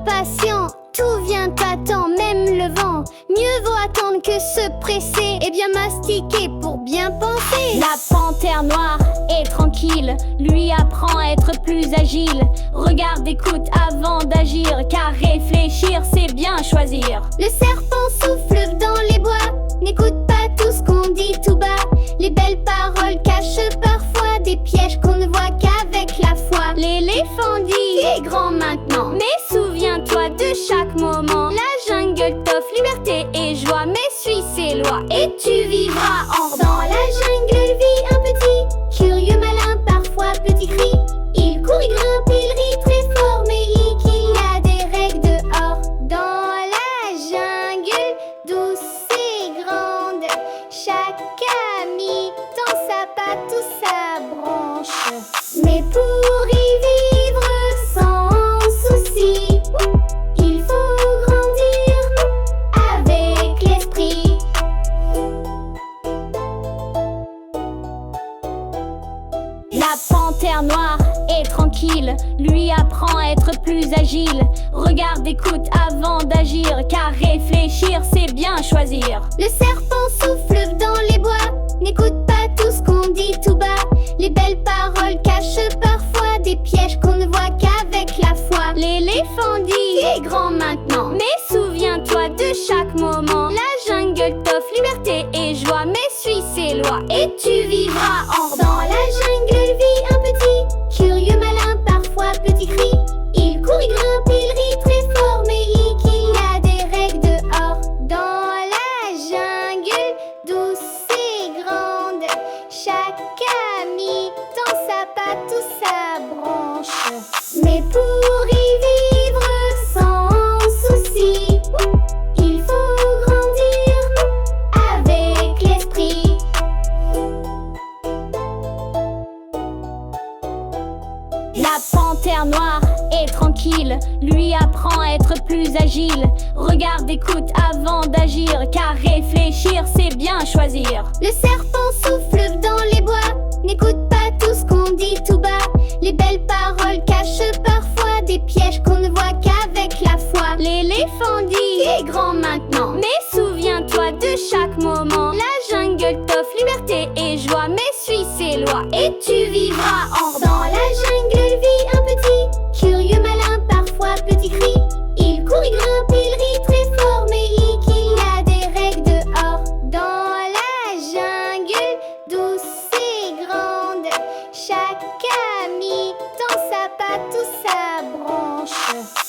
patient, tout vient à temps, même le vent. Mieux vaut attendre que se presser et bien mastiquer pour bien penser. La panthère noire est tranquille, lui apprend à être plus agile. Regarde, écoute avant d'agir, car réfléchir c'est bien choisir. Le serpent souffle dans les bois, n'écoute pas tout ce qu'on dit tout bas. Les belles paroles cachent parfois des pièges qu'on ne voit qu'avec la foi. L'éléphant dit Tu es grand maintenant, mais souviens-toi de chaque moment. la jungle t'offre liberté et joie, mais suis ses lois et tu vivras en roi. Dans la jungle vit un petit, curieux, malin, parfois petit cri. Il court, il grimpe, il rit très fort, mais qu'il y a des règles dehors. Dans la jungle douce et grande, chaque ami dans sa patte ou sa branche. Mais pour y vivre sans souci, il faut grandir avec l'esprit. La panthère noire est tranquille, lui apprend à être plus agile. Regarde, écoute avant d'agir, car réfléchir c'est bien choisir. Le serpent souffle dans les bois, n'écoute pas tout ce qu'on dit tout bas. Les belles paroles cachent parfois des pièges qu'on ne voit qu'avec la foi. L'éléphant Tu dit es grand maintenant, mais souviens-toi de chaque moment. la jungle t'offre liberté et joie, mais suis ses lois et tu vivras en roi. Dans la jungle vit un petit, curieux, malin, parfois petit cri. Il court, il grimpe, il rit très fort, mais qu'il y a des règles dehors. Dans la jungle douce et grande, chaque ami dans sa patte ou sa branche. Mais pour y vivre sans souci, il faut grandir avec l'esprit. La panthère noire est tranquille, lui apprend à être plus agile. Regarde, écoute avant d'agir, car réfléchir c'est bien choisir. Le serpent souffle dans les bois, n'écoute pas tout ce qu'on dit tout bas. Les belles paroles cachent parfois des pièges qu'on ne voit qu'avec la foi. L'éléphant Tu dit es grand maintenant, mais souviens-toi de chaque moment. la jungle t'offre liberté et joie, mais suis ses lois et tu vivras en roi. Dans la jungle vit un petit, curieux, malin, parfois petit cri. Il court, il grimpe, il rit très fort, mais qu'il y a des règles dehors. Dans la jungle douce et grande, chaque ami dans sa patte ou sa branche.